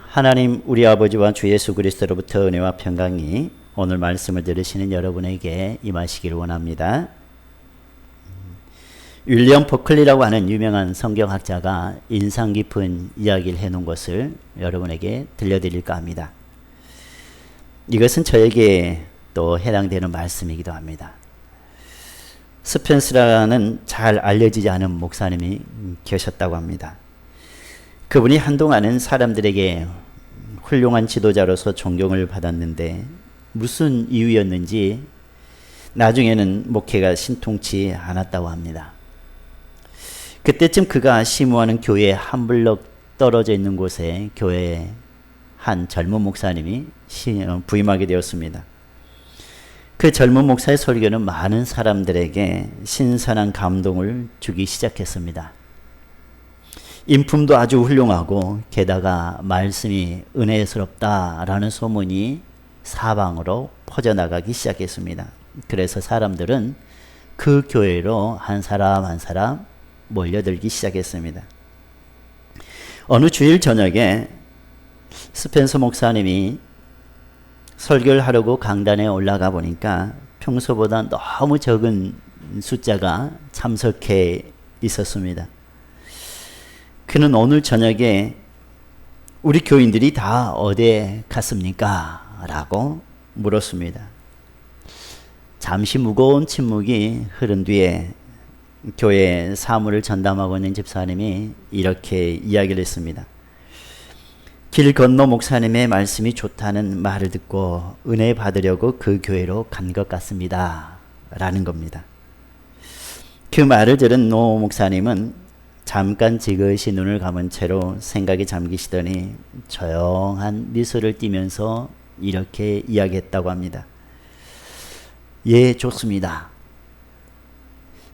하나님 우리 아버지와 주 예수 그리스도로부터 은혜와 평강이 오늘 말씀을 들으시는 여러분에게 임하시기를 원합니다. 윌리엄 버클리라고 하는 유명한 성경학자가 인상 깊은 이야기를 해놓은 것을 여러분에게 들려드릴까 합니다. 이것은 저에게 또 해당되는 말씀이기도 합니다. 스펜스라는 잘 알려지지 않은 목사님이 계셨다고 합니다. 그분이 한동안은 사람들에게 훌륭한 지도자로서 존경을 받았는데 무슨 이유였는지 나중에는 목회가 신통치 않았다고 합니다. 그때쯤 그가 심우하는 교회에 한 블럭 떨어져 있는 곳에 교회에 한 젊은 목사님이 부임하게 되었습니다. 그 젊은 목사의 설교는 많은 사람들에게 신선한 감동을 주기 시작했습니다. 인품도 아주 훌륭하고 게다가 말씀이 은혜스럽다라는 소문이 사방으로 퍼져나가기 시작했습니다. 그래서 사람들은 그 교회로 한 사람 한 사람 몰려들기 시작했습니다. 어느 주일 저녁에 스펜서 목사님이 설교를 하려고 강단에 올라가 보니까 평소보다 너무 적은 숫자가 참석해 있었습니다. 그는 오늘 저녁에 우리 교인들이 다 어디에 갔습니까? 라고 물었습니다. 잠시 무거운 침묵이 흐른 뒤에 교회 사무를 전담하고 있는 집사님이 이렇게 이야기를 했습니다. 길 건너 목사님의 말씀이 좋다는 말을 듣고 은혜 받으려고 그 교회로 간 것 같습니다. 라는 겁니다. 그 말을 들은 노 목사님은 잠깐 지그시 눈을 감은 채로 생각에 잠기시더니 조용한 미소를 띠면서 이렇게 이야기했다고 합니다. 예, 좋습니다.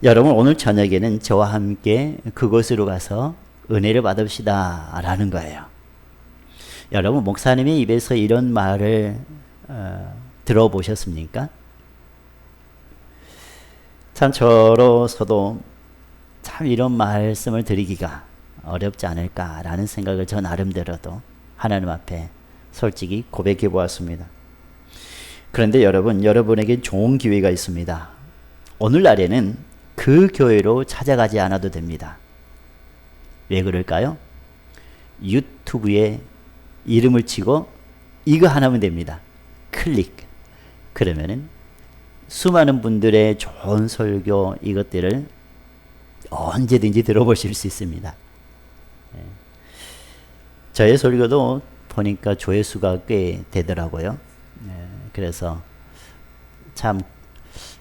여러분 오늘 저녁에는 저와 함께 그곳으로 가서 은혜를 받읍시다 라는 거예요. 여러분 목사님의 입에서 이런 말을 들어보셨습니까? 참 저로서도 참 이런 말씀을 드리기가 어렵지 않을까라는 생각을 저 나름대로도 하나님 앞에 솔직히 고백해 보았습니다. 그런데 여러분에게 좋은 기회가 있습니다. 오늘날에는 그 교회로 찾아가지 않아도 됩니다. 왜 그럴까요? 유튜브에 이름을 치고 이거 하나면 됩니다. 클릭. 그러면은 수많은 분들의 좋은 설교 이것들을 언제든지 들어보실 수 있습니다. 저의 설교도 보니까 조회수가 꽤 되더라고요. 그래서 참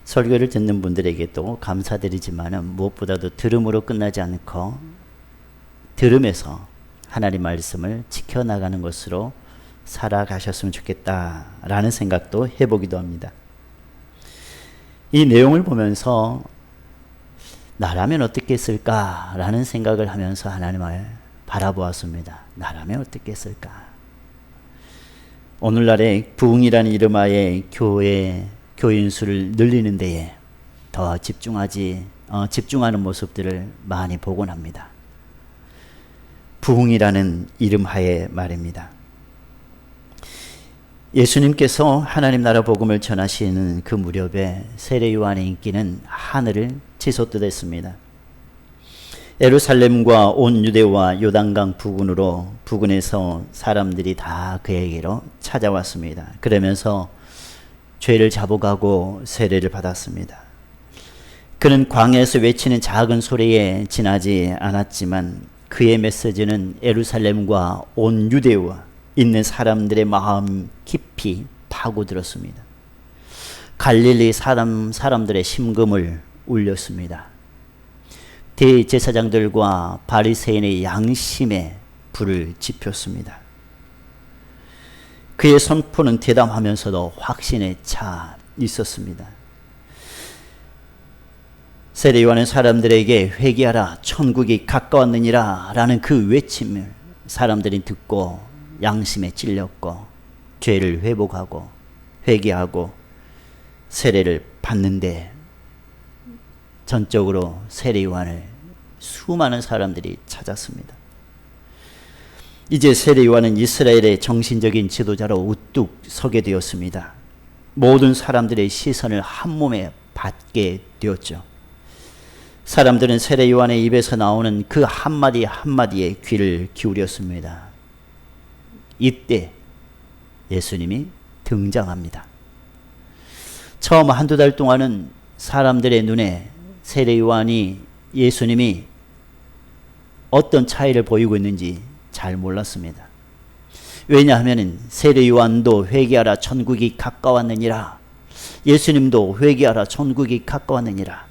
설교를 듣는 분들에게도 감사드리지만 무엇보다도 들음으로 끝나지 않고 들음에서 하나님 말씀을 지켜나가는 것으로 살아가셨으면 좋겠다라는 생각도 해보기도 합니다. 이 내용을 보면서 나라면 어떻게 했을까라는 생각을 하면서 하나님을 바라보았습니다. 나라면 어떻게 했을까? 오늘날의 부흥이라는 이름하에 교인 수를 늘리는 데에 더 집중하는 모습들을 많이 보곤 합니다. 부흥이라는 이름하에 말입니다. 예수님께서 하나님 나라 복음을 전하시는 그 무렵에 세례 요한의 인기는 하늘을 치솟듯했습니다. 예루살렘과 온 유대와 요단강 부근에서 사람들이 다 그에게로 찾아왔습니다. 그러면서 죄를 자복하고 세례를 받았습니다. 그는 광야에서 외치는 작은 소리에 지나지 않았지만 그의 메시지는 예루살렘과 온 유대와 있는 사람들의 마음 깊이 파고들었습니다. 갈릴리 사람들의 심금을 울렸습니다. 대제사장들과 바리새인의 양심에 불을 지폈습니다. 그의 선포는 대담하면서도 확신에 차 있었습니다. 세례 요한은 사람들에게 회개하라 천국이 가까웠느니라 라는 그 외침을 사람들이 듣고 양심에 찔렸고 죄를 회복하고 회개하고 세례를 받는데 전적으로 세례 요한을 수많은 사람들이 찾았습니다. 이제 세례 요한은 이스라엘의 정신적인 지도자로 우뚝 서게 되었습니다. 모든 사람들의 시선을 한 몸에 받게 되었죠. 사람들은 세례 요한의 입에서 나오는 그 한마디 한마디에 귀를 기울였습니다. 이때 예수님이 등장합니다. 처음 한두 달 동안은 사람들의 눈에 세례 요한이 예수님이 어떤 차이를 보이고 있는지 잘 몰랐습니다. 왜냐하면 세례 요한도 회개하라 천국이 가까웠느니라, 예수님도 회개하라 천국이 가까웠느니라,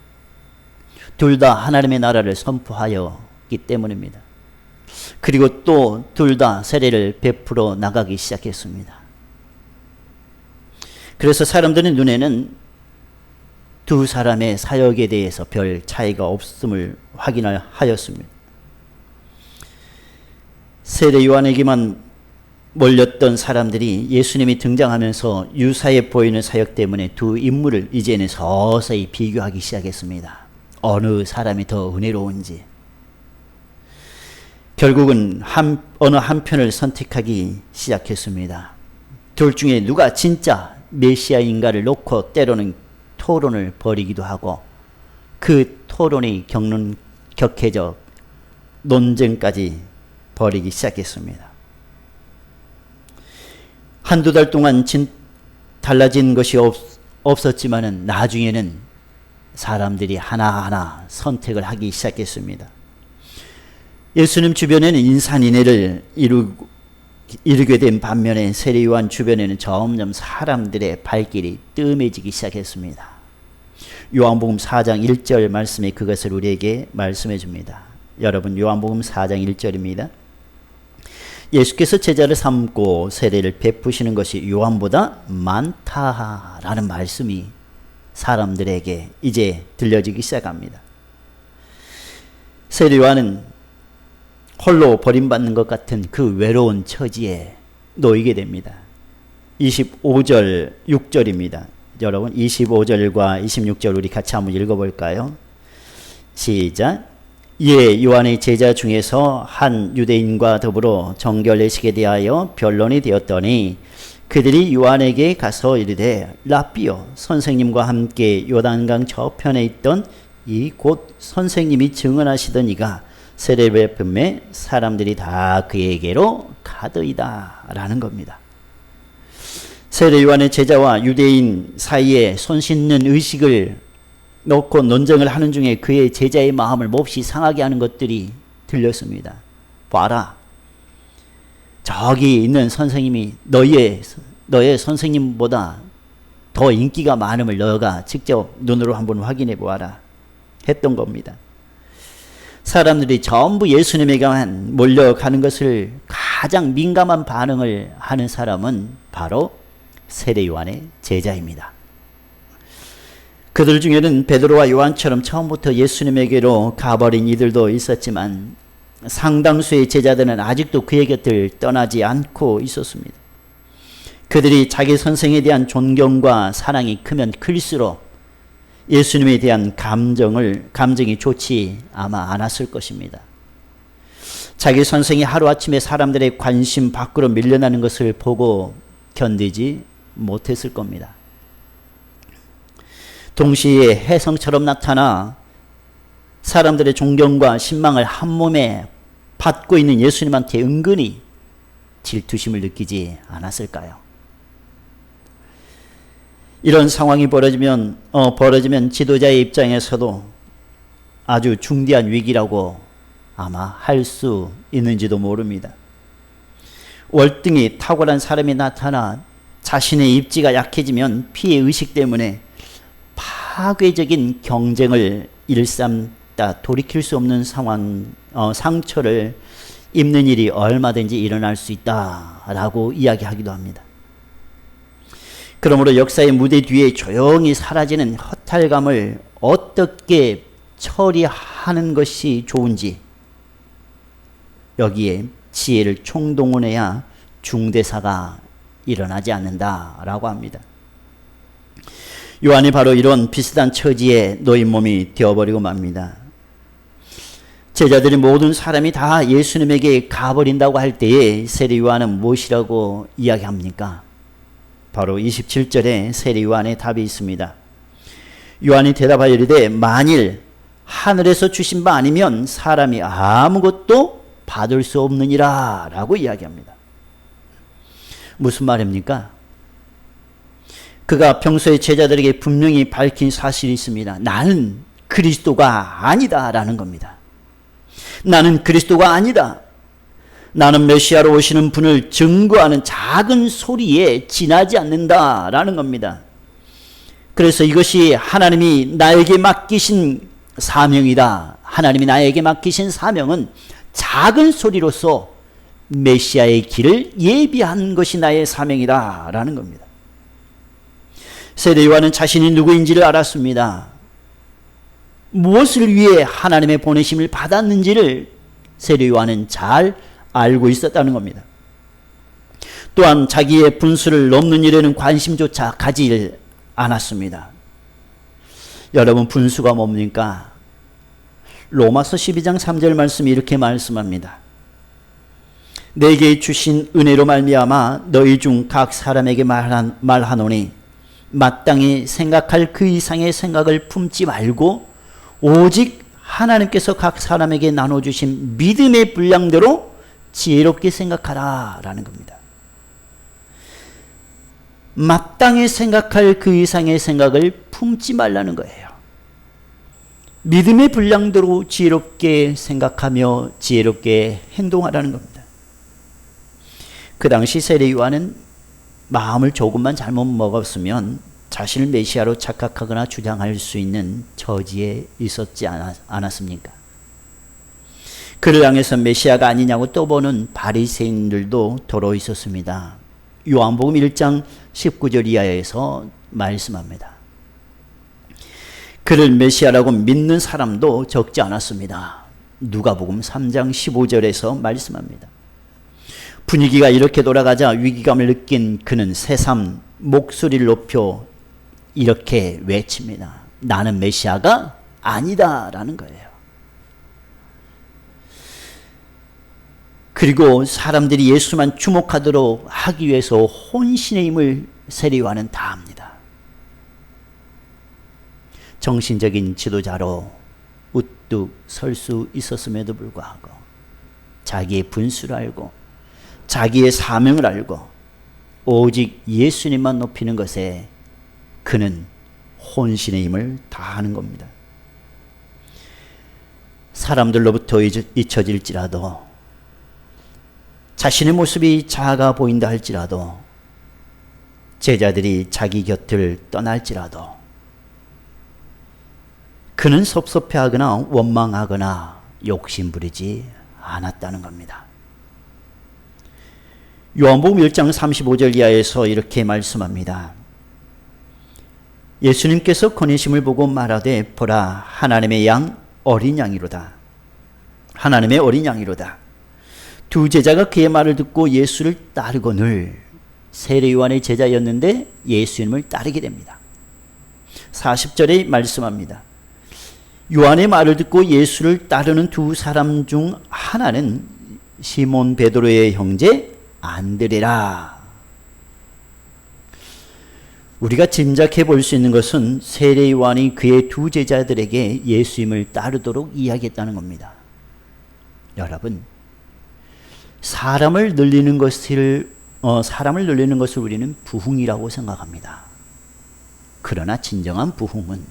둘 다 하나님의 나라를 선포하였기 때문입니다. 그리고 또 둘 다 세례를 베풀어 나가기 시작했습니다. 그래서 사람들의 눈에는 두 사람의 사역에 대해서 별 차이가 없음을 확인하였습니다. 세례 요한에게만 몰렸던 사람들이 예수님이 등장하면서 유사해 보이는 사역 때문에 두 인물을 이제는 서서히 비교하기 시작했습니다. 어느 사람이 더 은혜로운지. 결국은 어느 한편을 선택하기 시작했습니다. 둘 중에 누가 진짜 메시아인가를 놓고 때로는 토론을 벌이기도 하고, 그 토론이 격해져 논쟁까지 벌이기 시작했습니다. 한두 달 동안 달라진 것이 없었지만은 나중에는 사람들이 하나하나 선택을 하기 시작했습니다. 예수님 주변에는 인산인해를 이루게 된 반면에 세례 요한 주변에는 점점 사람들의 발길이 뜸해지기 시작했습니다. 요한복음 4장 1절 말씀이 그것을 우리에게 말씀해 줍니다. 여러분, 요한복음 4장 1절입니다. 예수께서 제자를 삼고 세례를 베푸시는 것이 요한보다 많다라는 말씀이 사람들에게 이제 들려지기 시작합니다. 세례 요한은 홀로 버림받는 것 같은 그 외로운 처지에 놓이게 됩니다. 25절 6절입니다. 여러분, 25절과 26절 우리 같이 한번 읽어볼까요? 시작. 예, 요한의 제자 중에서 한 유대인과 더불어 정결례식에 대하여 변론이 되었더니 그들이 요한에게 가서 이르되 라삐여, 선생님과 함께 요단강 저편에 있던 이 곧 선생님이 증언하시던 이가 세례 베품에 사람들이 다 그에게로 가더이다 라는 겁니다. 세례 요한의 제자와 유대인 사이에 손 씻는 의식을 놓고 논쟁을 하는 중에 그의 제자의 마음을 몹시 상하게 하는 것들이 들렸습니다. 봐라, 저기 있는 선생님이 너의 선생님보다 더 인기가 많음을 너가 직접 눈으로 한번 확인해 보아라 했던 겁니다. 사람들이 전부 예수님에게만 몰려가는 것을 가장 민감한 반응을 하는 사람은 바로 세례 요한의 제자입니다. 그들 중에는 베드로와 요한처럼 처음부터 예수님에게로 가버린 이들도 있었지만 상당수의 제자들은 아직도 그의 곁을 떠나지 않고 있었습니다. 그들이 자기 선생에 대한 존경과 사랑이 크면 클수록 예수님에 대한 감정이 좋지 아마 않았을 것입니다. 자기 선생이 하루아침에 사람들의 관심 밖으로 밀려나는 것을 보고 견디지 못했을 겁니다. 동시에 혜성처럼 나타나 사람들의 존경과 신망을 한 몸에 받고 있는 예수님한테 은근히 질투심을 느끼지 않았을까요? 이런 상황이 벌어지면 지도자의 입장에서도 아주 중대한 위기라고 아마 할 수 있는지도 모릅니다. 월등히 탁월한 사람이 나타나 자신의 입지가 약해지면 피해 의식 때문에 파괴적인 경쟁을 일삼다 돌이킬 수 없는 상처를 입는 일이 얼마든지 일어날 수 있다라고 이야기하기도 합니다. 그러므로 역사의 무대 뒤에 조용히 사라지는 허탈감을 어떻게 처리하는 것이 좋은지, 여기에 지혜를 총동원해야 중대사가 일어나지 않는다라고 합니다. 요한이 바로 이런 비슷한 처지에 놓인 몸이 되어버리고 맙니다. 제자들이 모든 사람이 다 예수님에게 가버린다고 할 때에 세례 요한은 무엇이라고 이야기합니까? 바로 27절에 세례 요한의 답이 있습니다. 요한이 대답하여 이르되 만일 하늘에서 주신 바 아니면 사람이 아무것도 받을 수 없느니라 라고 이야기합니다. 무슨 말입니까? 그가 평소에 제자들에게 분명히 밝힌 사실이 있습니다. 나는 그리스도가 아니다 라는 겁니다. 나는 그리스도가 아니다. 나는 메시아로 오시는 분을 증거하는 작은 소리에 지나지 않는다 라는 겁니다. 그래서 이것이 하나님이 나에게 맡기신 사명이다. 하나님이 나에게 맡기신 사명은 작은 소리로서 메시아의 길을 예비한 것이 나의 사명이다 라는 겁니다. 세례 요한은 자신이 누구인지를 알았습니다. 무엇을 위해 하나님의 보내심을 받았는지를 세례 요한은 잘 알고 있었다는 겁니다. 또한 자기의 분수를 넘는 일에는 관심조차 가질 않았습니다. 여러분, 분수가 뭡니까? 로마서 12장 3절 말씀이 이렇게 말씀합니다. 내게 주신 은혜로 말미암아 너희 중 각 사람에게 말하노니 마땅히 생각할 그 이상의 생각을 품지 말고 오직 하나님께서 각 사람에게 나눠주신 믿음의 분량대로 지혜롭게 생각하라 라는 겁니다. 마땅히 생각할 그 이상의 생각을 품지 말라는 거예요. 믿음의 분량대로 지혜롭게 생각하며 지혜롭게 행동하라는 겁니다. 그 당시 세례 요한은 마음을 조금만 잘못 먹었으면 자신을 메시아로 착각하거나 주장할 수 있는 처지에 있었지 않았습니까? 그를 향해서 메시아가 아니냐고 떠보는 바리새인들도 더러 있었습니다. 요한복음 1장 19절 이하에서 말씀합니다. 그를 메시아라고 믿는 사람도 적지 않았습니다. 누가복음 3장 15절에서 말씀합니다. 분위기가 이렇게 돌아가자 위기감을 느낀 그는 새삼 목소리를 높여 이렇게 외칩니다. 나는 메시아가 아니다 라는 거예요. 그리고 사람들이 예수만 주목하도록 하기 위해서 혼신의 힘을 세례 요한은 다합니다. 정신적인 지도자로 우뚝 설 수 있었음에도 불구하고 자기의 분수를 알고 자기의 사명을 알고 오직 예수님만 높이는 것에 그는 혼신의 힘을 다하는 겁니다. 사람들로부터 잊혀질지라도 자신의 모습이 작아 보인다 할지라도 제자들이 자기 곁을 떠날지라도 그는 섭섭해하거나 원망하거나 욕심부리지 않았다는 겁니다. 요한복음 1장 35절 이하에서 이렇게 말씀합니다. 예수님께서 거니심을 보고 말하되 보라 하나님의 양 어린 양이로다. 하나님의 어린 양이로다. 두 제자가 그의 말을 듣고 예수를 따르거늘 세례 요한의 제자였는데 예수님을 따르게 됩니다. 40절에 말씀합니다. 요한의 말을 듣고 예수를 따르는 두 사람 중 하나는 시몬 베드로의 형제 안드레라. 우리가 짐작해 볼 수 있는 것은 세례 요한이 그의 두 제자들에게 예수님을 따르도록 이야기했다는 겁니다. 여러분, 사람을 늘리는 것을 우리는 부흥이라고 생각합니다. 그러나 진정한 부흥은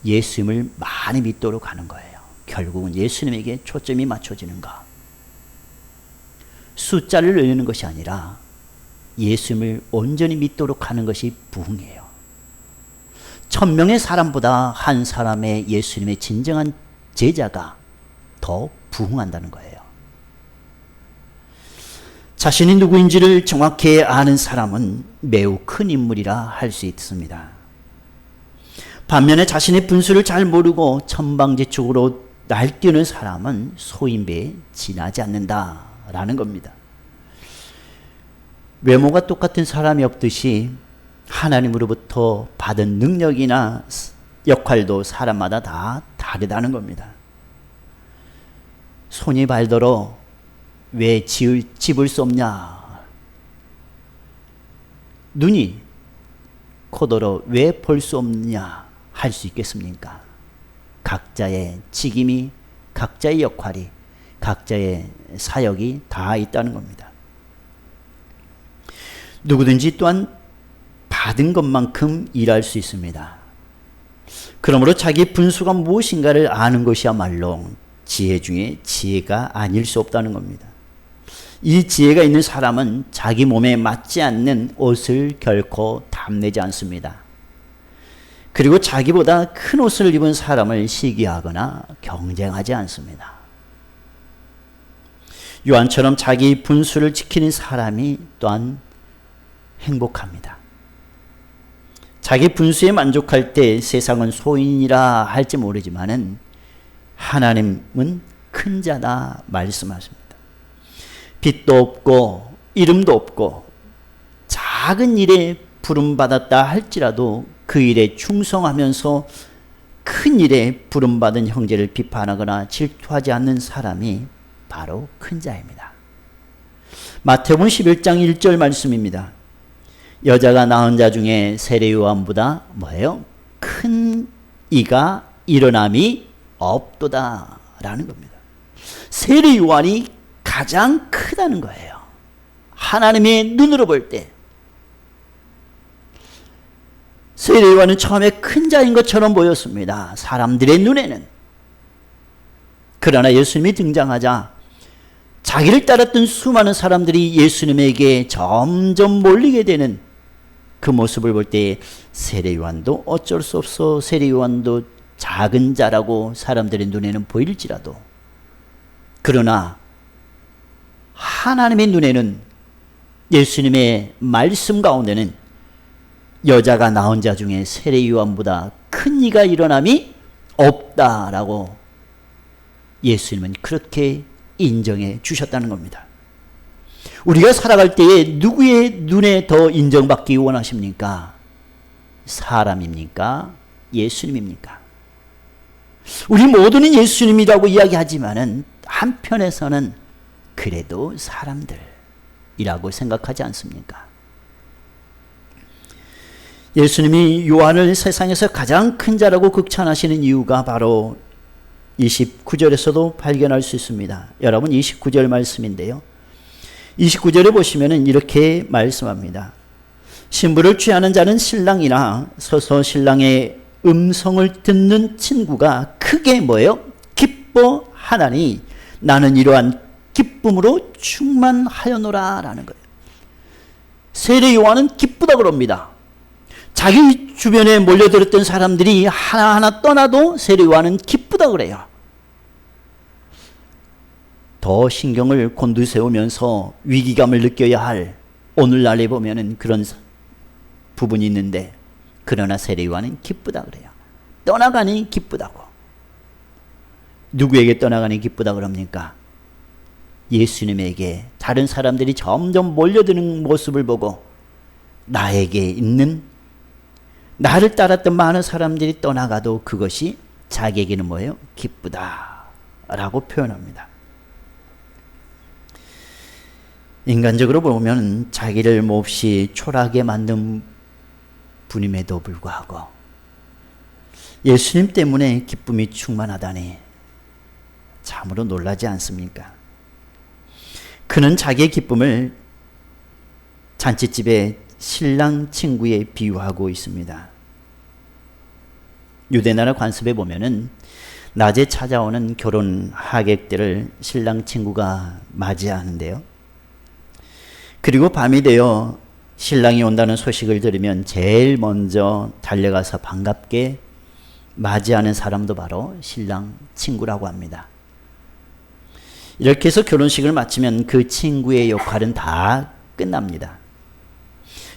예수님을 많이 믿도록 하는 거예요. 결국은 예수님에게 초점이 맞춰지는 것. 숫자를 늘리는 것이 아니라 예수님을 온전히 믿도록 하는 것이 부흥이에요. 1000명의 사람보다 한 사람의 예수님의 진정한 제자가 더 부흥한다는 거예요. 자신이 누구인지를 정확히 아는 사람은 매우 큰 인물이라 할 수 있습니다. 반면에 자신의 분수를 잘 모르고 천방지축으로 날뛰는 사람은 소인배에 지나지 않는다라는 겁니다. 외모가 똑같은 사람이 없듯이 하나님으로부터 받은 능력이나 역할도 사람마다 다 다르다는 겁니다. 손이 발더러 왜 집을 수 없냐? 눈이 코더러 왜 볼 수 없냐? 할 수 있겠습니까? 각자의 직임이, 각자의 역할이, 각자의 사역이 다 있다는 겁니다. 누구든지 또한 받은 것만큼 일할 수 있습니다. 그러므로 자기 분수가 무엇인가를 아는 것이야말로 지혜 중에 지혜가 아닐 수 없다는 겁니다. 이 지혜가 있는 사람은 자기 몸에 맞지 않는 옷을 결코 탐내지 않습니다. 그리고 자기보다 큰 옷을 입은 사람을 시기하거나 경쟁하지 않습니다. 요한처럼 자기 분수를 지키는 사람이 또한 행복합니다. 자기 분수에 만족할 때 세상은 소인이라 할지 모르지만은 하나님은 큰 자다 말씀하십니다. 빛도 없고 이름도 없고 작은 일에 부름받았다 할지라도 그 일에 충성하면서 큰 일에 부름받은 형제를 비판하거나 질투하지 않는 사람이 바로 큰 자입니다. 마태복음 11장 1절 말씀입니다. 여자가 낳은 자 중에 세례 요한보다 뭐예요? 큰 이가 일어남이 없도다 라는 겁니다. 세례 요한이 가장 크다는 거예요. 하나님의 눈으로 볼 때 세례 요한은 처음에 큰 자인 것처럼 보였습니다. 사람들의 눈에는. 그러나 예수님이 등장하자 자기를 따랐던 수많은 사람들이 예수님에게 점점 몰리게 되는 그 모습을 볼 때 세례 요한도 어쩔 수 없어 세례 요한도 작은 자라고 사람들의 눈에는 보일지라도 그러나 하나님의 눈에는 예수님의 말씀 가운데는 여자가 낳은 자 중에 세례 요한보다 큰 이가 일어남이 없다라고 예수님은 그렇게 인정해 주셨다는 겁니다. 우리가 살아갈 때에 누구의 눈에 더 인정받기 원하십니까? 사람입니까? 예수님입니까? 우리 모두는 예수님이라고 이야기하지만은 한편에서는 그래도 사람들이라고 생각하지 않습니까? 예수님이 요한을 세상에서 가장 큰 자라고 극찬하시는 이유가 바로 29절에서도 발견할 수 있습니다. 여러분 29절 말씀인데요. 29절에 보시면은 이렇게 말씀합니다. 신부를 취하는 자는 신랑이나 서서 신랑의 음성을 듣는 친구가 크게 뭐예요? 기뻐하나니 나는 이러한 기쁨으로 충만하여노라 라는 거예요. 세례 요한은 기쁘다 그럽니다. 자기 주변에 몰려들었던 사람들이 하나하나 떠나도 세례 요한은 기쁘다 그래요. 더 신경을 곤두세우면서 위기감을 느껴야 할 오늘날에 보면은 그런 부분이 있는데 그러나 세례 요한은 기쁘다 그래요. 떠나가니 기쁘다고. 누구에게 떠나가니 기쁘다 그럽니까? 예수님에게 다른 사람들이 점점 몰려드는 모습을 보고 나에게 있는 나를 따랐던 많은 사람들이 떠나가도 그것이 자기에게는 뭐예요? 기쁘다라고 표현합니다. 인간적으로 보면 자기를 몹시 초라하게 만든 분임에도 불구하고 예수님 때문에 기쁨이 충만하다니 참으로 놀라지 않습니까? 그는 자기의 기쁨을 잔치집의 신랑 친구에 비유하고 있습니다. 유대나라 관습에 보면은 낮에 찾아오는 결혼 하객들을 신랑 친구가 맞이하는데요. 그리고 밤이 되어 신랑이 온다는 소식을 들으면 제일 먼저 달려가서 반갑게 맞이하는 사람도 바로 신랑 친구라고 합니다. 이렇게 해서 결혼식을 마치면 그 친구의 역할은 다 끝납니다.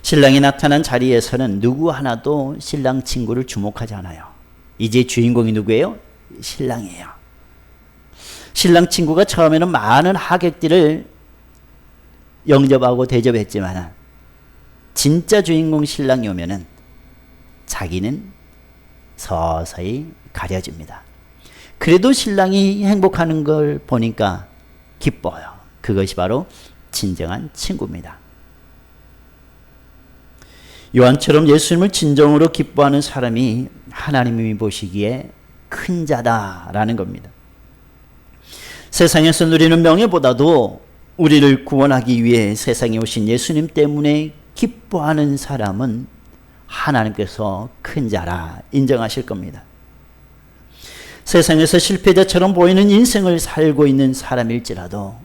신랑이 나타난 자리에서는 누구 하나도 신랑 친구를 주목하지 않아요. 이제 주인공이 누구예요? 신랑이에요. 신랑 친구가 처음에는 많은 하객들을 영접하고 대접했지만 진짜 주인공 신랑이 오면은 자기는 서서히 가려집니다. 그래도 신랑이 행복하는 걸 보니까 기뻐요. 그것이 바로 진정한 친구입니다. 요한처럼 예수님을 진정으로 기뻐하는 사람이 하나님이 보시기에 큰 자다라는 겁니다. 세상에서 누리는 명예보다도 우리를 구원하기 위해 세상에 오신 예수님 때문에 기뻐하는 사람은 하나님께서 큰 자라 인정하실 겁니다. 세상에서 실패자처럼 보이는 인생을 살고 있는 사람일지라도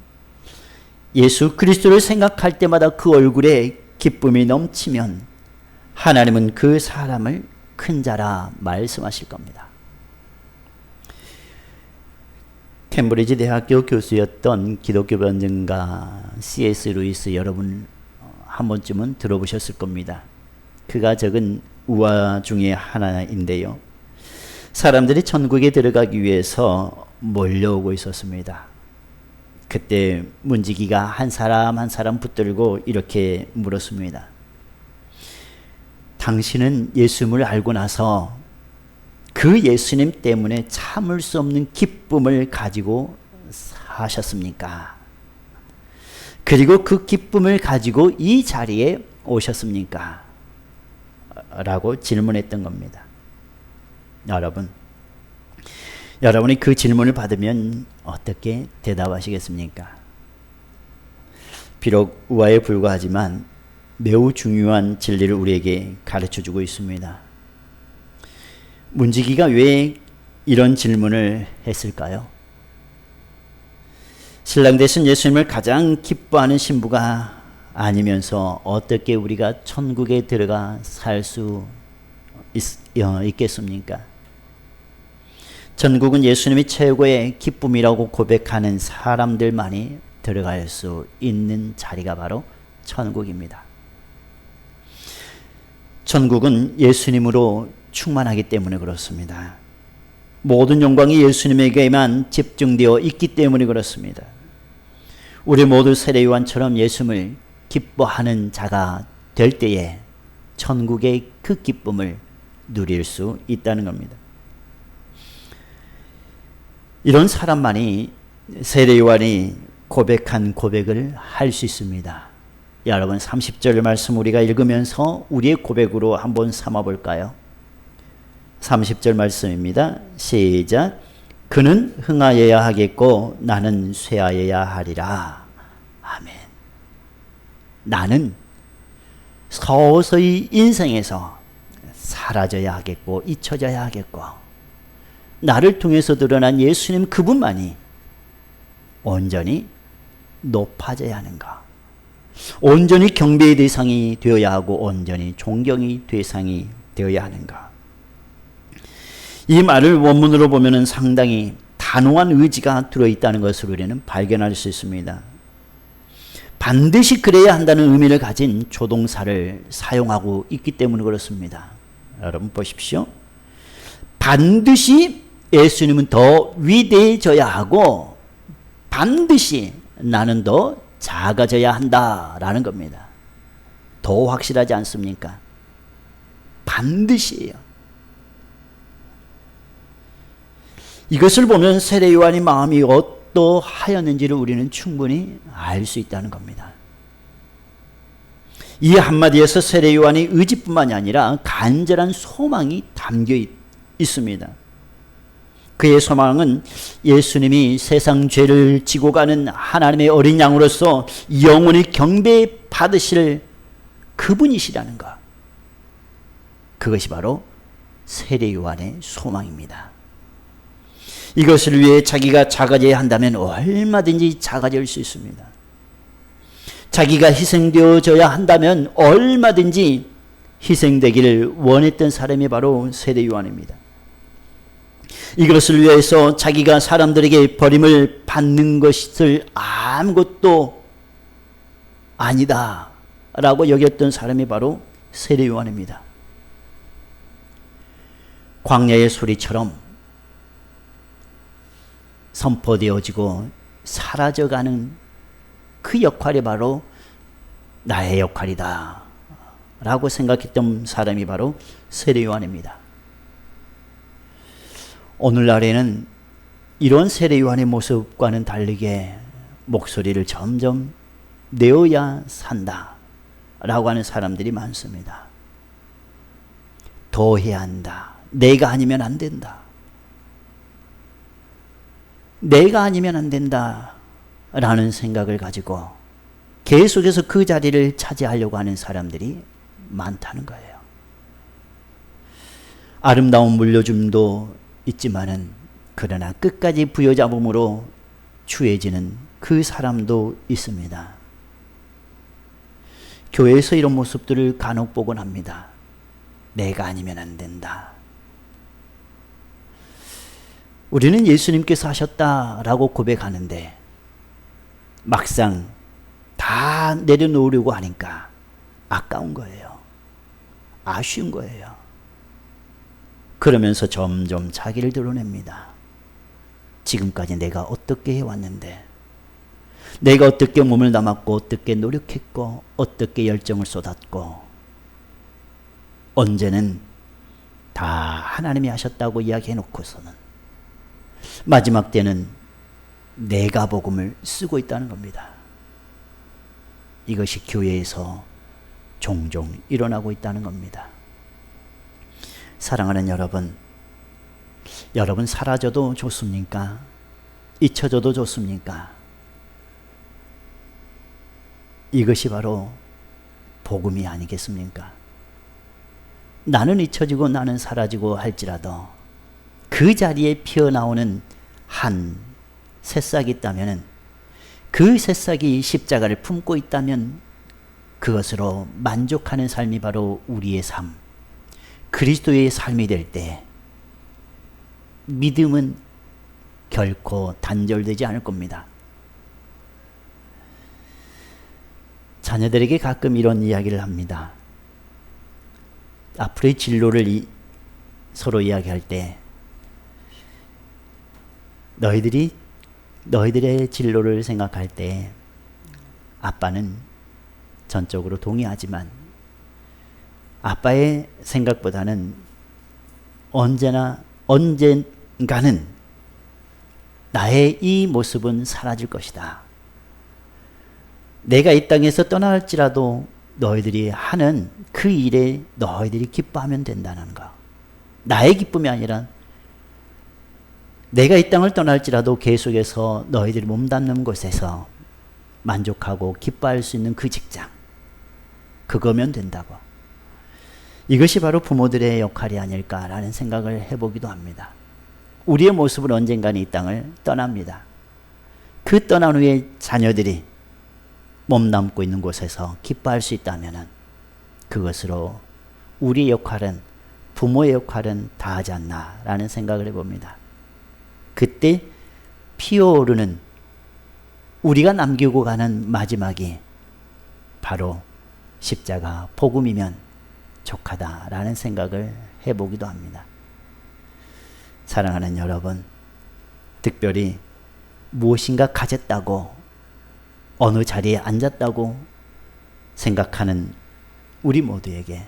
예수 그리스도를 생각할 때마다 그 얼굴에 기쁨이 넘치면 하나님은 그 사람을 큰 자라 말씀하실 겁니다. 캠브리지 대학교 교수였던 기독교 변증가 C.S. 루이스, 여러분 한 번쯤은 들어보셨을 겁니다. 그가 적은 우화 중에 하나인데요. 사람들이 천국에 들어가기 위해서 몰려오고 있었습니다. 그때 문지기가 한 사람 한 사람 붙들고 이렇게 물었습니다. 당신은 예수님을 알고 나서 그 예수님 때문에 참을 수 없는 기쁨을 가지고 사셨습니까? 그리고 그 기쁨을 가지고 이 자리에 오셨습니까? 라고 질문했던 겁니다. 여러분이 그 질문을 받으면 어떻게 대답하시겠습니까? 비록 우화에 불과하지만 매우 중요한 진리를 우리에게 가르쳐주고 있습니다. 문지기가 왜 이런 질문을 했을까요? 신랑 되신 예수님을 가장 기뻐하는 신부가 아니면서 어떻게 우리가 천국에 들어가 살 수 있겠습니까? 천국은 예수님이 최고의 기쁨이라고 고백하는 사람들만이 들어갈 수 있는 자리가 바로 천국입니다. 천국은 예수님으로 충만하기 때문에 그렇습니다. 모든 영광이 예수님에게만 집중되어 있기 때문에 그렇습니다. 우리 모두 세례 요한처럼 예수님을 기뻐하는 자가 될 때에 천국의 그 기쁨을 누릴 수 있다는 겁니다. 이런 사람만이 세례 요한이 고백한 고백을 할 수 있습니다. 여러분 30절 말씀 우리가 읽으면서 우리의 고백으로 한번 삼아 볼까요? 30절 말씀입니다. 시작. 그는 흥하여야 하겠고 나는 쇠하여야 하리라. 아멘. 나는 서서히 인생에서 사라져야 하겠고 잊혀져야 하겠고 나를 통해서 드러난 예수님 그분만이 온전히 높아져야 하는가, 온전히 경배의 대상이 되어야 하고 온전히 존경의 대상이 되어야 하는가. 이 말을 원문으로 보면 상당히 단호한 의지가 들어있다는 것을 우리는 발견할 수 있습니다. 반드시 그래야 한다는 의미를 가진 조동사를 사용하고 있기 때문에 그렇습니다. 여러분 보십시오. 반드시 예수님은 더 위대해져야 하고 반드시 나는 더 작아져야 한다라는 겁니다. 더 확실하지 않습니까? 반드시예요. 이것을 보면 세례 요한의 마음이 어떠하였는지를 우리는 충분히 알 수 있다는 겁니다. 이 한마디에서 세례 요한의 의지뿐만이 아니라 간절한 소망이 담겨 있습니다. 그의 소망은 예수님이 세상 죄를 지고 가는 하나님의 어린 양으로서 영원히 경배받으실 그분이시라는 것. 그것이 바로 세례 요한의 소망입니다. 이것을 위해 자기가 작아져야 한다면 얼마든지 작아질 수 있습니다. 자기가 희생되어져야 한다면 얼마든지 희생되기를 원했던 사람이 바로 세례 요한입니다. 이것을 위해서 자기가 사람들에게 버림을 받는 것을 아무것도 아니다 라고 여겼던 사람이 바로 세례 요한입니다. 광야의 소리처럼 선포되어지고 사라져가는 그 역할이 바로 나의 역할이다 라고 생각했던 사람이 바로 세례 요한입니다. 오늘날에는 이런 세례 요한의 모습과는 다르게 목소리를 점점 내어야 산다 라고 하는 사람들이 많습니다. 더 해야 한다. 내가 아니면 안 된다. 내가 아니면 안 된다 라는 생각을 가지고 계속해서 그 자리를 차지하려고 하는 사람들이 많다는 거예요. 아름다운 물려줌도 있지만은 그러나 끝까지 부여잡음으로 추해지는 그 사람도 있습니다. 교회에서 이런 모습들을 간혹 보곤 합니다. 내가 아니면 안 된다. 우리는 예수님께서 하셨다라고 고백하는데 막상 다 내려놓으려고 하니까 아까운 거예요. 아쉬운 거예요. 그러면서 점점 자기를 드러냅니다. 지금까지 내가 어떻게 해왔는데, 내가 어떻게 몸을 담았고, 어떻게 노력했고, 어떻게 열정을 쏟았고, 언제는 다 하나님이 하셨다고 이야기해놓고서는 마지막 때는 내가 복음을 쓰고 있다는 겁니다. 이것이 교회에서 종종 일어나고 있다는 겁니다. 사랑하는 여러분, 여러분 사라져도 좋습니까? 잊혀져도 좋습니까? 이것이 바로 복음이 아니겠습니까? 나는 잊혀지고 나는 사라지고 할지라도 그 자리에 피어나오는 한 새싹이 있다면, 그 새싹이 십자가를 품고 있다면 그것으로 만족하는 삶이 바로 우리의 삶, 그리스도의 삶이 될 때 믿음은 결코 단절되지 않을 겁니다. 자녀들에게 가끔 이런 이야기를 합니다. 앞으로의 진로를 서로 이야기할 때 너희들의 진로를 생각할 때 아빠는 전적으로 동의하지만 아빠의 생각보다는 언젠가는 나의 이 모습은 사라질 것이다. 내가 이 땅에서 떠날지라도 너희들이 하는 그 일에 너희들이 기뻐하면 된다는 거. 나의 기쁨이 아니라 내가 이 땅을 떠날지라도 계속해서 너희들이 몸담는 곳에서 만족하고 기뻐할 수 있는 그 직장, 그거면 된다고. 이것이 바로 부모들의 역할이 아닐까라는 생각을 해보기도 합니다. 우리의 모습은 언젠가는 이 땅을 떠납니다. 그 떠난 후에 자녀들이 몸담고 있는 곳에서 기뻐할 수 있다면 그것으로 우리의 역할은, 부모의 역할은 다하지 않나라는 생각을 해봅니다. 그때 피어오르는 우리가 남기고 가는 마지막이 바로 십자가 복음이면 족하다라는 생각을 해보기도 합니다. 사랑하는 여러분, 특별히 무엇인가 가졌다고, 어느 자리에 앉았다고 생각하는 우리 모두에게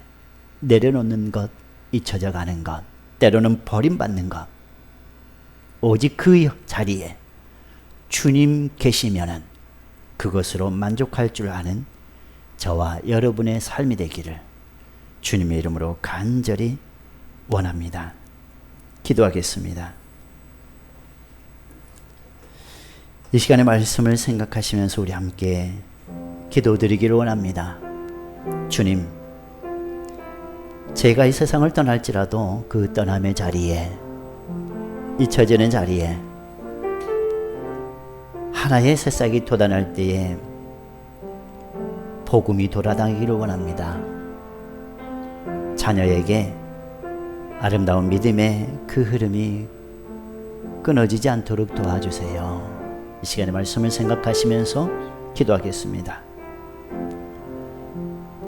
내려놓는 것, 잊혀져 가는 것, 때로는 버림받는 것, 오직 그 자리에 주님 계시면은 그것으로 만족할 줄 아는 저와 여러분의 삶이 되기를 주님의 이름으로 간절히 원합니다. 기도하겠습니다. 이 시간의 말씀을 생각하시면서 우리 함께 기도드리기를 원합니다. 주님, 제가 이 세상을 떠날지라도 그 떠남의 자리에, 잊혀지는 자리에 하나의 새싹이 돋아날 때에 복음이 돌아다니기를 원합니다. 자녀에게 아름다운 믿음의 그 흐름이 끊어지지 않도록 도와주세요. 이 시간의 말씀을 생각하시면서 기도하겠습니다.